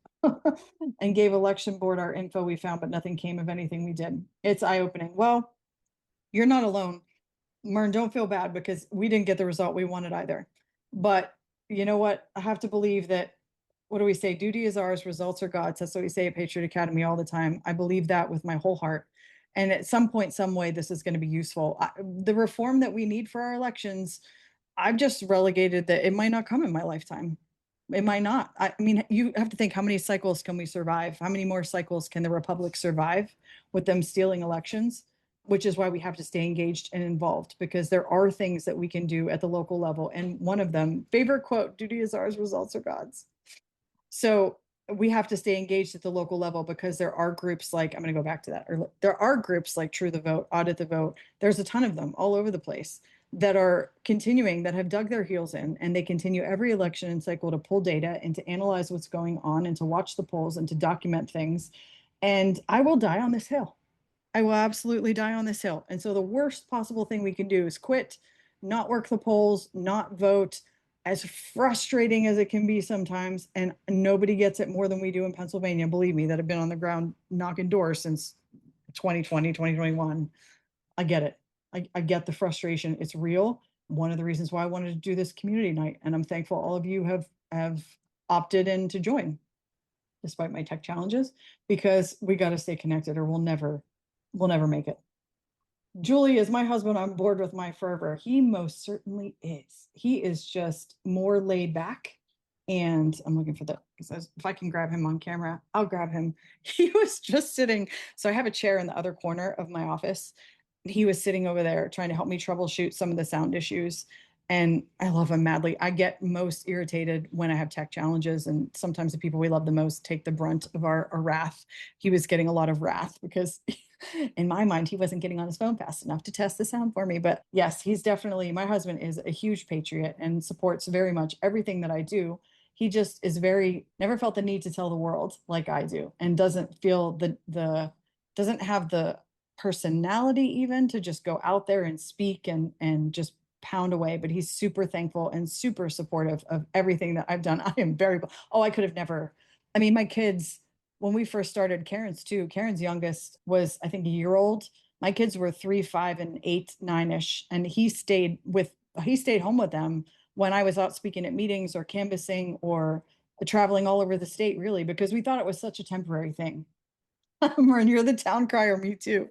and gave election board our info we found, but nothing came of anything we did. It's eye-opening. Well, you're not alone. Mern, don't feel bad because we didn't get the result we wanted either. But you know what? I have to believe that, what do we say? Duty is ours, results are God's. That's what we say at Patriot Academy all the time. I believe that with my whole heart. And at some point, some way, this is going to be useful. The reform that we need for our elections, I've just relegated that it might not come in my lifetime. It might not. I mean, you have to think, how many cycles can we survive? How many more cycles can the Republic survive with them stealing elections? Which is why we have to stay engaged and involved, because there are things that we can do at the local level. And one of them, favorite quote, duty is ours, results are God's. So we have to stay engaged at the local level, because there are groups like, I'm going to go back to that, or there are groups like True the Vote, Audit the Vote. There's a ton of them all over the place that are continuing, that have dug their heels in, and they continue every election and cycle to pull data and to analyze what's going on and to watch the polls and to document things. And I will die on this hill. I will absolutely die on this hill. And so the worst possible thing we can do is quit, not work the polls, not vote, as frustrating as it can be sometimes. And nobody gets it more than we do in Pennsylvania. Believe me, that have been on the ground knocking doors since 2020, 2021. I get it. I get the frustration. It's real. One of the reasons why I wanted to do this community night. And I'm thankful all of you have opted in to join, despite my tech challenges, because we got to stay connected or we'll never make it. Julie, is my husband on board with my fervor? He most certainly is. He is just more laid back. And I'm looking for if I can grab him on camera, I'll grab him. He was just sitting. So I have a chair in the other corner of my office. He was sitting over there trying to help me troubleshoot some of the sound issues. And I love him madly. I get most irritated when I have tech challenges, and sometimes the people we love the most take the brunt of our wrath. He was getting a lot of wrath because in my mind, he wasn't getting on his phone fast enough to test the sound for me. But yes, he's definitely, my husband is a huge patriot and supports very much everything that I do. He just is never felt the need to tell the world like I do, and doesn't feel doesn't have the personality even to just go out there and speak and just pound away. But he's super thankful and super supportive of everything that I've done. I am I could have never, I mean, my kids, when we first started, Karen's youngest was, I think, a year old. My kids were 3, 5, and 8, 9-ish. And he stayed home with them when I was out speaking at meetings or canvassing or traveling all over the state, really, because we thought it was such a temporary thing. And you're the town crier, me too.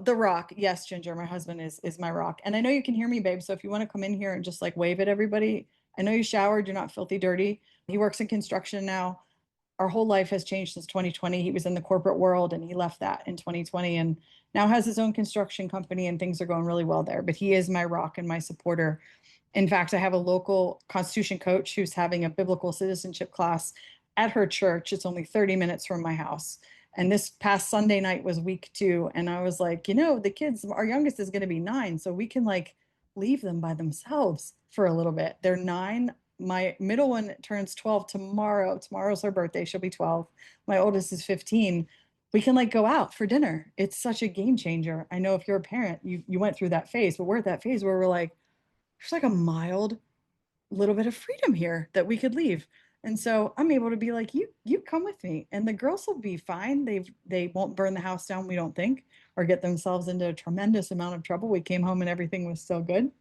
The Rock. Yes, Ginger, my husband is my rock. And I know you can hear me, babe. So if you want to come in here and just like wave at everybody, I know you showered, you're not filthy dirty. He works in construction now. Our whole life has changed since 2020. He was in the corporate world and he left that in 2020 and now has his own construction company, and things are going really well there. But he is my rock and my supporter. In fact, I have a local Constitution coach who's having a biblical citizenship class at her church. It's only 30 minutes from my house. And this past Sunday night was week 2. And I was like, the kids, our youngest is going to be 9. So we can like leave them by themselves for a little bit. They're 9. My middle one turns 12 tomorrow. Tomorrow's her birthday. She'll be 12. My oldest is 15. We can like go out for dinner. It's such a game changer. I know if you're a parent, you went through that phase, but we're at that phase where we're like, there's like a mild little bit of freedom here that we could leave. And so I'm able to be like, you come with me, and the girls will be fine. They won't burn the house down, we don't think, or get themselves into a tremendous amount of trouble. We came home and everything was still good.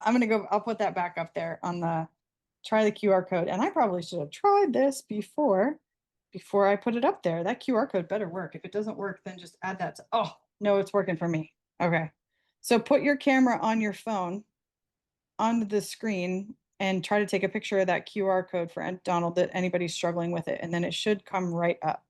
I'll put that back up there on try the QR code. And I probably should have tried this before I put it up there. That QR code better work. If it doesn't work, then just add that. Oh, no, it's working for me. Okay. So put your camera on your phone onto the screen and try to take a picture of that QR code for Donald, that anybody's struggling with it. And then it should come right up.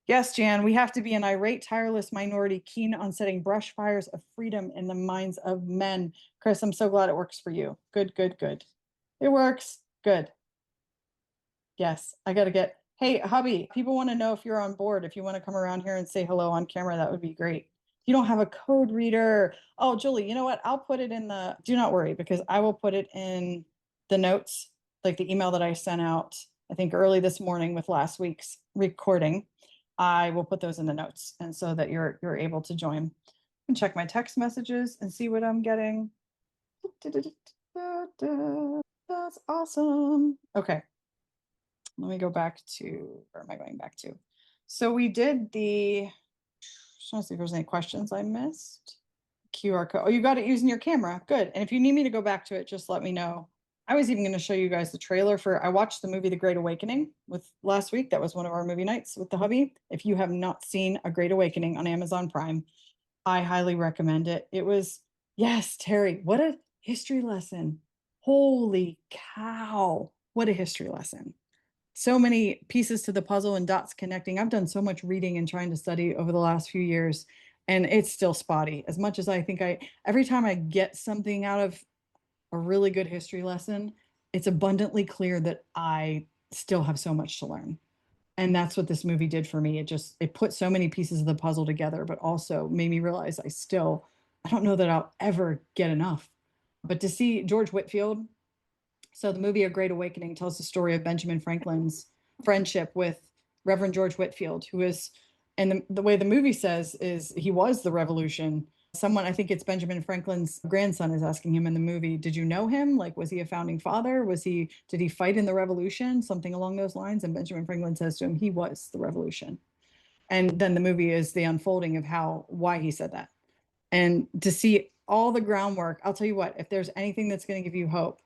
Yes, Jan, we have to be an irate, tireless minority keen on setting brush fires of freedom in the minds of men. Chris, I'm so glad it works for you. Good, good, good. It works. Good. Yes, I got to get, hey, hubby, people want to know if you're on board. If you want to come around here and say hello on camera, that would be great. You don't have a code reader. Oh, Julie, you know what? I'll put it in do not worry, because I will put it in the notes, like the email that I sent out, I think early this morning with last week's recording. I will put those in the notes, and so that you're able to join and check my text messages and see what I'm getting. That's awesome. Okay. Let me go back to, where am I going back to? So we did just want to see if there's any questions I missed. QR code. Oh, you got it using your camera. Good. And if you need me to go back to it, just let me know. I was even going to show you guys the trailer I watched the movie The Great Awakening last week. That was one of our movie nights with the hubby. If you have not seen A Great Awakening on Amazon Prime, I highly recommend it. It was, yes, Terry, what a history lesson. Holy cow. What a history lesson. So many pieces to the puzzle and dots connecting. I've done so much reading and trying to study over the last few years, and it's still spotty. As much as I think every time I get something out of a really good history lesson, it's abundantly clear that I still have so much to learn. And that's what this movie did for me. It put so many pieces of the puzzle together, but also made me realize I don't know that I'll ever get enough. But to see George Whitefield, so the movie A Great Awakening tells the story of Benjamin Franklin's friendship with Reverend George Whitefield, who is, and the way the movie says is he was the revolution. Someone, I think it's Benjamin Franklin's grandson, is asking him in the movie, did you know him? Like, was he a founding father? Did he fight in the revolution? Something along those lines. And Benjamin Franklin says to him, he was the revolution. And then the movie is the unfolding of why he said that. And to see all the groundwork, I'll tell you what, if there's anything that's going to give you hope,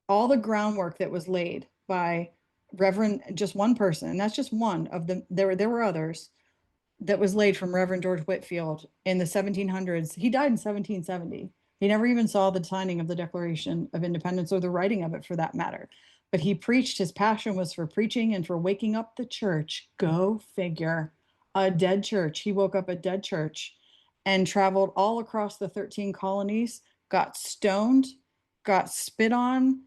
all the groundwork that was laid by Reverend, just one person, and that's just one of them. There were others that was laid from Reverend George Whitefield in the 1700s. He died in 1770. He never even saw the signing of the Declaration of Independence or the writing of it, for that matter. But he preached, his passion was for preaching and for waking up the church. Go figure. A dead church. He woke up a dead church and traveled all across the 13 colonies, got stoned, got spit on,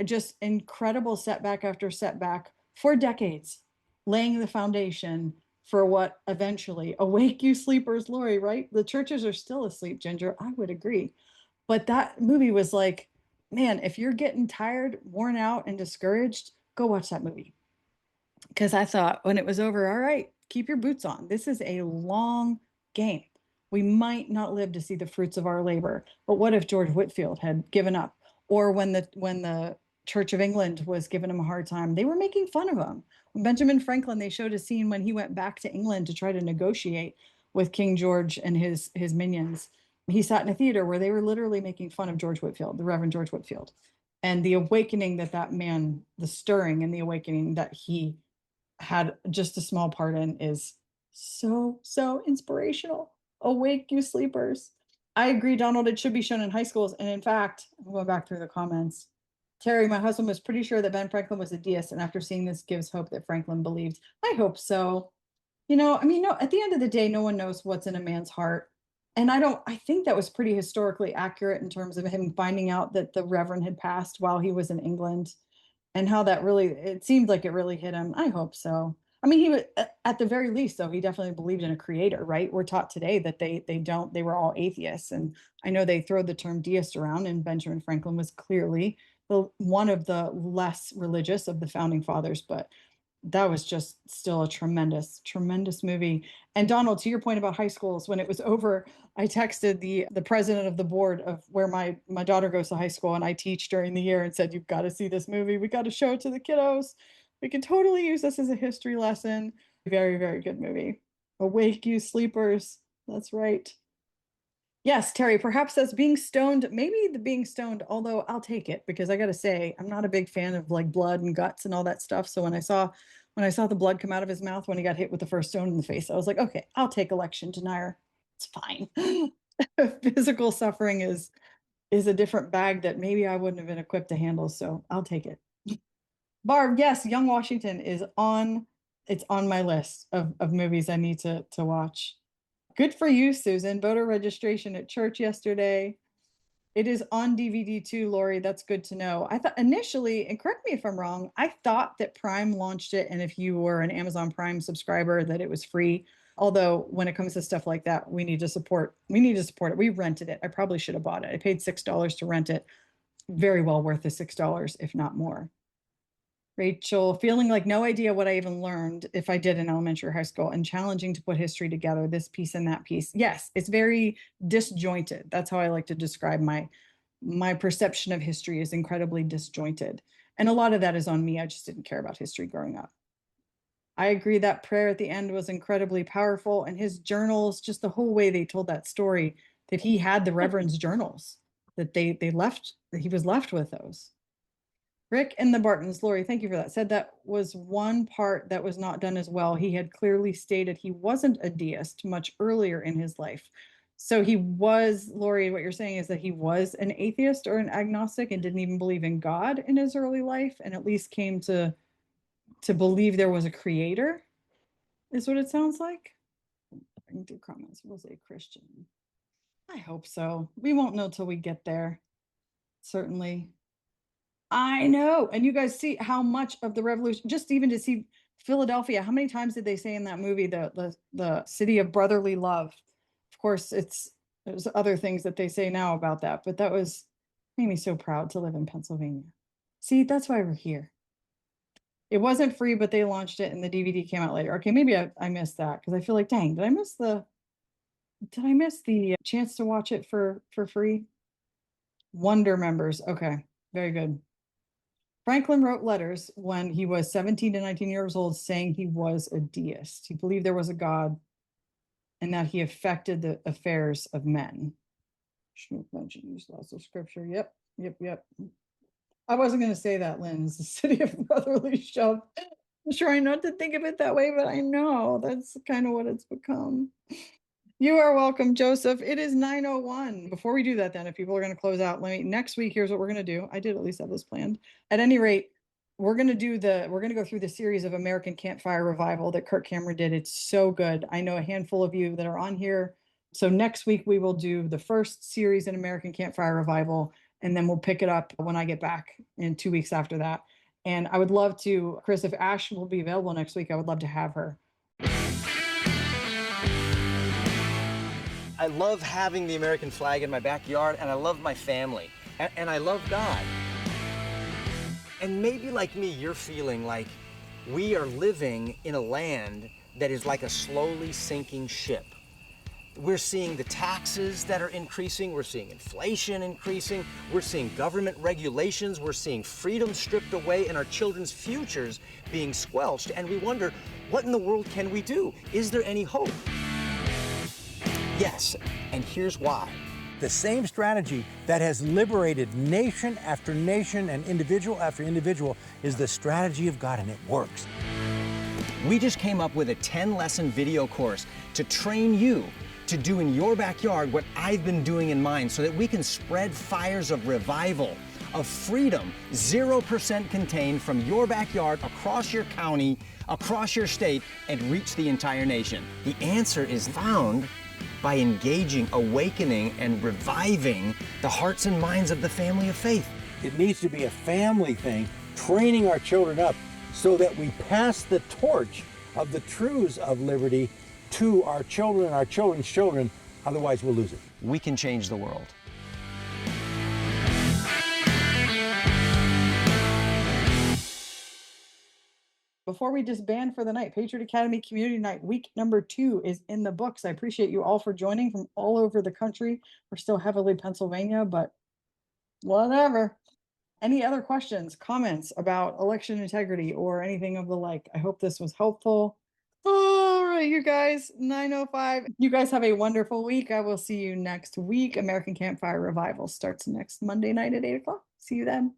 just incredible setback after setback for decades, laying the foundation for what eventually, awake you sleepers, Lori, right? The churches are still asleep, Ginger. I would agree. But that movie was like, man, if you're getting tired, worn out, and discouraged, go watch that movie. Because I thought when it was over, all right, keep your boots on. This is a long game. We might not live to see the fruits of our labor. But what if George Whitefield had given up? Or when the Church of England was giving him a hard time, they were making fun of him. When Benjamin Franklin, they showed a scene when he went back to England to try to negotiate with King George and his minions. He sat in a theater where they were literally making fun of George Whitefield, the Reverend George Whitefield. And the awakening that man, the stirring and the awakening that he had just a small part in is so, so inspirational. Awake, you sleepers. I agree, Donald, it should be shown in high schools. And in fact, I'm going back through the comments. Terry, my husband was pretty sure that Ben Franklin was a deist, and after seeing this gives hope that Franklin believed. I hope so. No, at the end of the day, no one knows what's in a man's heart. And I think that was pretty historically accurate in terms of him finding out that the Reverend had passed while he was in England, and how it seemed like it really hit him. I hope so. He was, at the very least, though, he definitely believed in a creator, right? We're taught today that they were all atheists. And I know they throw the term deist around, and Benjamin Franklin was clearly one of the less religious of the founding fathers, but that was just still a tremendous, tremendous movie. And Donald, to your point about high schools, when it was over, I texted the president of the board of where my daughter goes to high school and I teach during the year, and said, you've got to see this movie. We got to show it to the kiddos. We can totally use this as a history lesson. Very, very good movie. Awake, you sleepers. That's right. Yes, Terry, perhaps that's being stoned. Maybe the being stoned, although I'll take it because I got to say, I'm not a big fan of like blood and guts and all that stuff. So when I saw the blood come out of his mouth when he got hit with the first stone in the face, I was like, okay, I'll take election denier. It's fine. Physical suffering is a different bag that maybe I wouldn't have been equipped to handle. So I'll take it. Barb, yes, Young Washington is on. It's on my list of movies I need to watch. Good for you, Susan. Voter registration at church yesterday. It is on DVD too, Lori. That's good to know. I thought initially, and correct me if I'm wrong, I thought that Prime launched it, and if you were an Amazon Prime subscriber, that it was free. Although when it comes to stuff like that, we need to support it. We rented it. I probably should have bought it. I paid $6 to rent it. Very well worth the $6, if not more. Rachel, feeling like no idea what I even learned if I did in elementary or high school, and challenging to put history together, this piece and that piece. Yes, it's very disjointed. That's how I like to describe my perception of history is incredibly disjointed. And a lot of that is on me. I just didn't care about history growing up. I agree that prayer at the end was incredibly powerful, and his journals, just the whole way they told that story, that he had the Reverend's journals, that that he was left with those. Rick and the Bartons, Lori, thank you for that. Said that was one part that was not done as well. He had clearly stated he wasn't a deist much earlier in his life. So he was, Lori, what you're saying is that he was an atheist or an agnostic and didn't even believe in God in his early life, and at least came to believe there was a creator, is what it sounds like. I can do comments. Was a Christian. I hope so. We won't know till we get there. Certainly. I know. And you guys see how much of the revolution, just even to see Philadelphia, how many times did they say in that movie, the city of brotherly love? Of course, there's other things that they say now about that, but that made me so proud to live in Pennsylvania. See, that's why we're here. It wasn't free, but they launched it and the DVD came out later. Okay, maybe I missed that because I feel like, dang, did I miss the chance to watch it for free? Wonder members. Okay, very good. Franklin wrote letters when he was 17 to 19 years old saying he was a deist. He believed there was a God and that he affected the affairs of men. Schmoop mentioned use lots of scripture. Yep. I wasn't going to say that, Lynn. It's the city of brotherly shove. I'm trying not to think of it that way, but I know that's kind of what it's become. You are welcome, Joseph. It is 9:01. Before we do that, then, if people are going to close out, next week, here's what we're going to do. I did at least have this planned. At any rate, we're going to go through the series of American Campfire Revival that Kirk Cameron did. It's so good. I know a handful of you that are on here. So next week, we will do the first series in American Campfire Revival, and then we'll pick it up when I get back in 2 weeks after that. And I would love to, Chris, if Ash will be available next week, I would love to have her. I love having the American flag in my backyard, and I love my family, and I love God. And maybe like me, you're feeling like we are living in a land that is like a slowly sinking ship. We're seeing the taxes that are increasing, we're seeing inflation increasing, we're seeing government regulations, we're seeing freedom stripped away, and our children's futures being squelched, and we wonder, what in the world can we do? Is there any hope? Yes, and here's why. The same strategy that has liberated nation after nation and individual after individual is the strategy of God, and it works. We just came up with a 10-lesson video course to train you to do in your backyard what I've been doing in mine, so that we can spread fires of revival, of freedom, 0% contained from your backyard across your county, across your state, and reach the entire nation. The answer is found by engaging, awakening, and reviving the hearts and minds of the family of faith. It needs to be a family thing, training our children up so that we pass the torch of the truths of liberty to our children and our children's children. Otherwise, we'll lose it. We can change the world. Before we disband for the night, Patriot Academy Community Night, week number 2 is in the books. I appreciate you all for joining from all over the country. We're still heavily Pennsylvania, but whatever. Any other questions, comments about election integrity or anything of the like? I hope this was helpful. All right. right, you guys, 9:05. You guys have a wonderful week. I will see you next week. American Campfire Revival starts next Monday night at 8 o'clock. See you then.